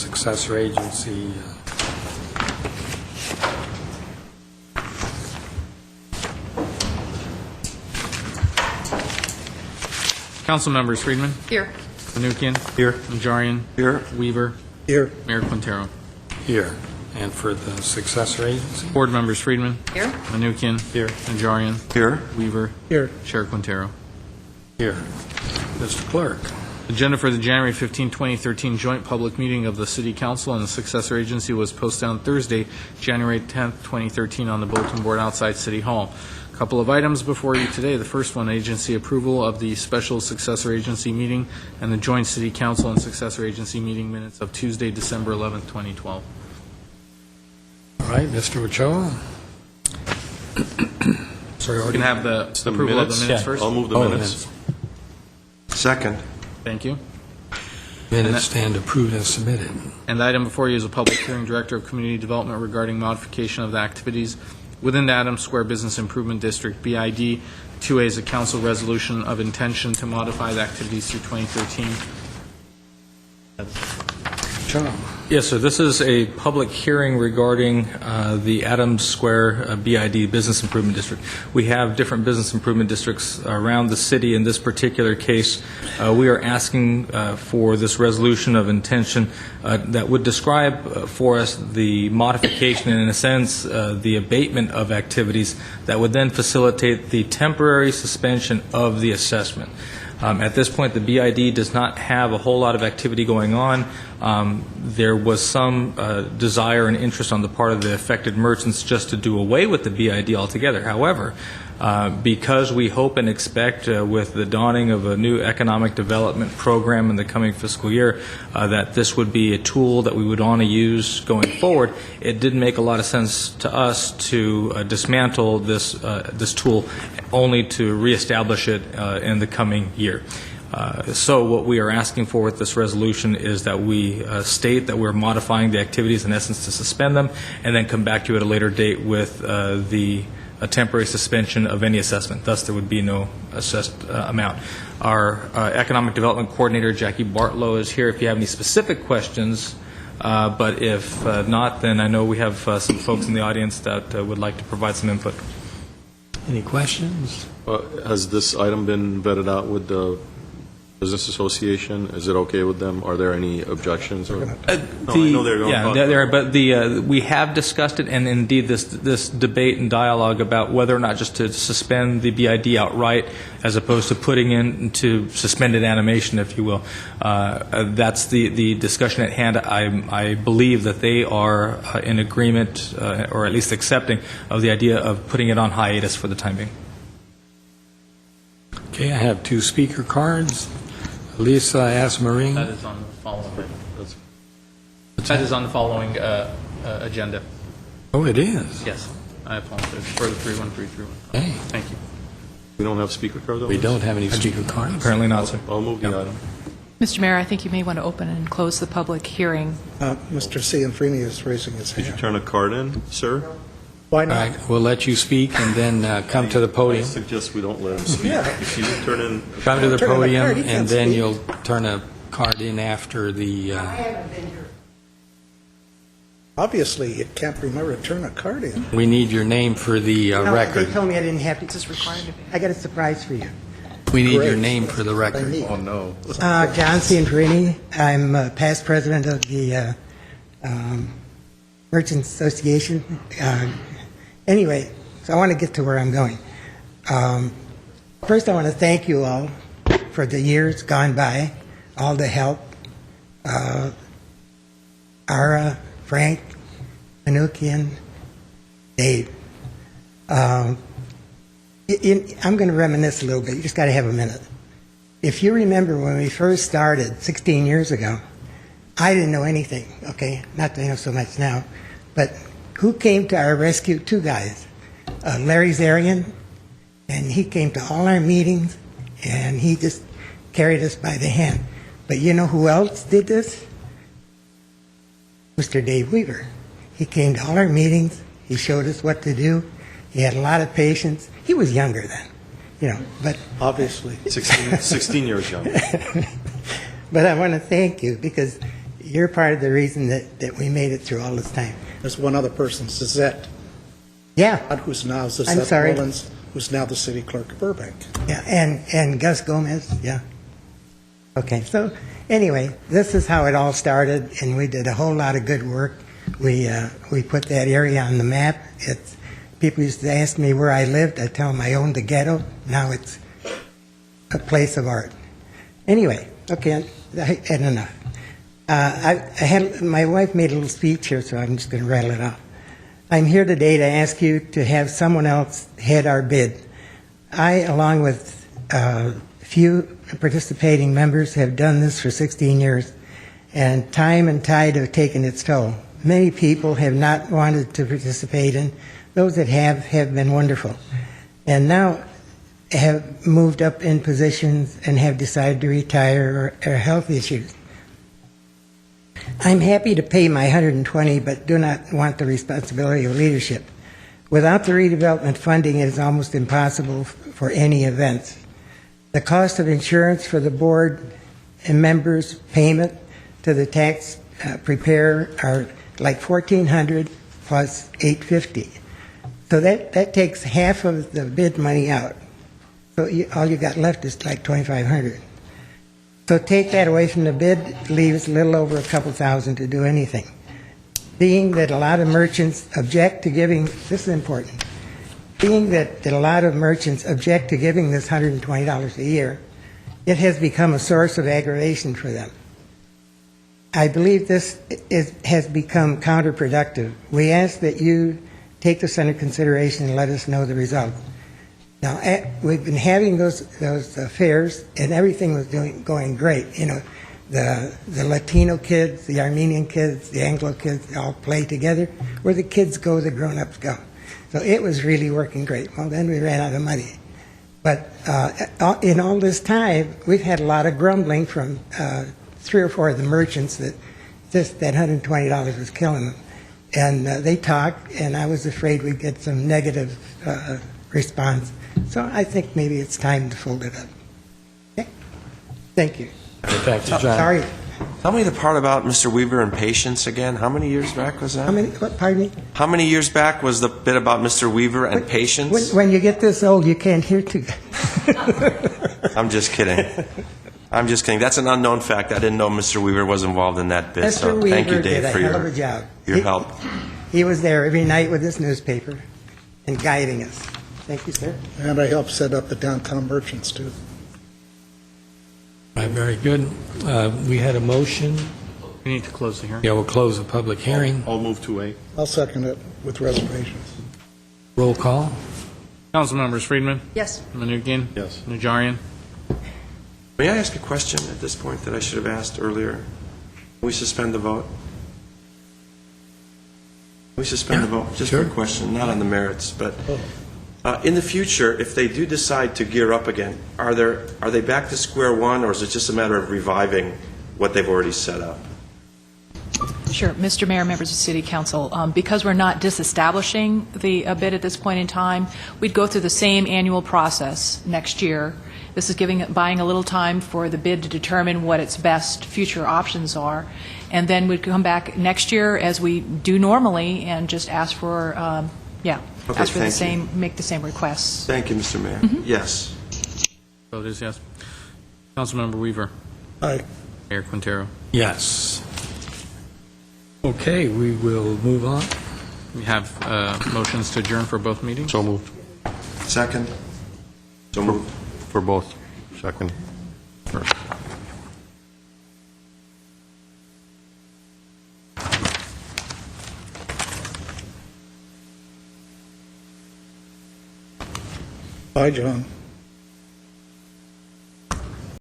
Successor agency. Council members: Friedman, Here. Manukian, Here. Najarian, Here. Weaver, Here. Mayor Quintero. Here. And for the successor agency? Board members: Friedman, Here. Manukian, Here. Najarian, Here. Weaver, Here. Chair Quintero. Here. Mr. Clerk. Agenda for the January 15, 2013 joint public meeting of the City Council and the Successor Agency was posted on Thursday, January 10, 2013 on the bulletin board outside City Hall. A couple of items before you today. The first one, agency approval of the special Successor Agency meeting and the joint City Council and Successor Agency meeting minutes of Tuesday, December 11, 2012. All right, Mr. Ochoa. Sorry, We can have the approval of the minutes first. I'll move the minutes. Second. Thank you. Minutes stand approved as submitted. And the item before you is a public hearing, Director of Community Development regarding modification of the activities within the Adams Square Business Improvement District, BID. 2A is a council resolution of intention to modify the activities through 2013. Ochoa. Yes, sir. This is a public hearing regarding the Adams Square BID Business Improvement District. We have different business improvement districts around the city. In this particular case, we are asking for this resolution of intention that would describe for us the modification and, in a sense, the abatement of activities that would then facilitate the temporary suspension of the assessment. At this point, the BID does not have a whole lot of activity going on. There was some desire and interest on the part of the affected merchants just to do away with the BID altogether. However, because we hope and expect with the dawning of a new economic development program in the coming fiscal year that this would be a tool that we would want to use going forward, it didn't make a lot of sense to us to dismantle this tool only to reestablish it in the coming year. So what we are asking for with this resolution is that we state that we're modifying the activities in essence to suspend them and then come back to you at a later date with a temporary suspension of any assessment. Thus, there would be no assessed amount. Our Economic Development Coordinator, Jackie Bartlow, is here if you have any specific questions. But if not, then I know we have some folks in the audience that would like to provide some input. Any questions? Has this item been vetted out with the Business Association? Is it okay with them? Are there any objections? Or? No, I know they're going to talk there are, but we have discussed it, and indeed this debate and dialogue about whether or not just to suspend the BID outright as opposed to putting into suspended animation, if you will. That's the discussion at hand. I believe that they are in agreement, or at least accepting, of the idea of putting it on hiatus for the time being. Okay, I have two speaker cards. Lisa Asmarine. That is on the following. That is on the following agenda. Oh, it is? Yes, I apologize for the 31331. Hey, Thank you. We don't have speaker cards on we this? don't have any speaker cards. Apparently not, sir. I'll move the item. Mr. Mayor, I think you may want to open and close the public hearing. Mr. Cianfrini is raising his Could you hand. turn a card in, sir? Why All not? right, we'll let you speak and then come to the I podium. suggest we don't let him speak. Yeah. If you turn in, Come to the Turn in the podium, card, he and can't then speak. you'll turn a card in after the, Obviously, you can't remember to turn a card in. we need your name for the No, record. They told me I didn't have to. This is required to be. I got a surprise for you. We need your Great. name for the I record. need. oh no. John Cianfrini. I'm past president of the Merchants Association. Anyway, so I want to get to where I'm going. First, I want to thank you all for the years gone by, all the help. Ara, Frank, Manukian, Dave. I'm going to reminisce a little bit. You just got to have a minute. If you remember when we first started 16 years ago, I didn't know anything, okay? Not that I know so much now. But who came to our rescue? Two guys. Larry Zarian, and he came to all our meetings, and he just carried us by the hand. But you know who else did this? Mr. Dave Weaver. He came to all our meetings. He showed us what to do. He had a lot of patience. He was younger then, you know, but Obviously. 16 years young. but I want to thank you because you're part of the reason that we made it through all this time. There's one other person, Suzette, Yeah, who's now I'm Suzette sorry. Mullins, who's now the city clerk of Burbank. yeah, and Gus Gomez, yeah. Okay, so anyway, this is how it all started, and we did a whole lot of good work. We put that area on the map. People used to ask me where I lived. I tell them I owned the ghetto. Now it's a place of art. Anyway, okay, I had enough. My wife made a little speech here, so I'm just going to rattle it off. I'm here today to ask you to have someone else head our bid. I, along with a few participating members, have done this for 16 years, and time and tide have taken its toll. Many people have not wanted to participate, and those that have been wonderful. And now have moved up in positions and have decided to retire or health issues. I'm happy to pay my $120, but do not want the responsibility of leadership. Without the redevelopment funding, it is almost impossible for any events. The cost of insurance for the board and members' payment to the tax preparer are like $1,400 plus $850. So that takes half of the bid money out. So all you got left is like $2,500. So take that away from the bid, leaves a little over a couple thousand to do anything. Being that a lot of merchants object to giving, this is important, being that a lot of merchants object to giving this $120 a year, it has become a source of aggravation for them. I believe this has become counterproductive. We ask that you take this under consideration and let us know the result. Now, we've been having those fairs, and everything was going great. You know, the Latino kids, the Armenian kids, the Anglo kids, they all play together. Where the kids go, the grown-ups go. So it was really working great. Well, then we ran out of money. But in all this time, we've had a lot of grumbling from 3 or 4 of the merchants that that $120 was killing them. And they talked, and I was afraid we'd get some negative response. So I think maybe it's time to fold it up. Okay? Thank you. Thank you, John. Sorry. Tell me the part about Mr. Weaver and patience again. How many years back was that? Pardon me? How many years back was the bit about Mr. Weaver and patience? When you get this old, you can't hear too good. I'm just kidding. I'm just kidding. That's an unknown fact. I didn't know Mr. Weaver was involved in that bit. Mr. So Weaver thank you, Dave, did a for hell of a job. your help. He was there every night with his newspaper and guiding us. Thank you, sir. And I helped set up the downtown merchants, too. All right, very good. We had a motion. We need to close the hearing. Yeah, we'll close the public hearing. I'll move to A. I'll second it with reservations. Roll call. Council members: Friedman, Yes. Manukian, Yes. Najarian. May I ask a question at this point that I should have asked earlier? Can we suspend the vote? Can we suspend the vote? Just sure. for a question, not on the merits, but in the future, if they do decide to gear up again, are they back to square one, or is it just a matter of reviving what they've already set up? Sure. Mr. Mayor, members of City Council, because we're not disestablishing the bid at this point in time, we'd go through the same annual process next year. This is buying a little time for the bid to determine what its best future options are. And then we'd come back next year as we do normally and just ask for, Okay, ask for the thank you. same, make the same requests. Thank you, Mr. Mayor. Yes. Vote is yes. Councilmember Weaver. Aye. Mayor Quintero. Yes. Okay, we will move on. We have motions to adjourn for both meetings. So moved. Second? So moved. For both. Second. First. Bye, John.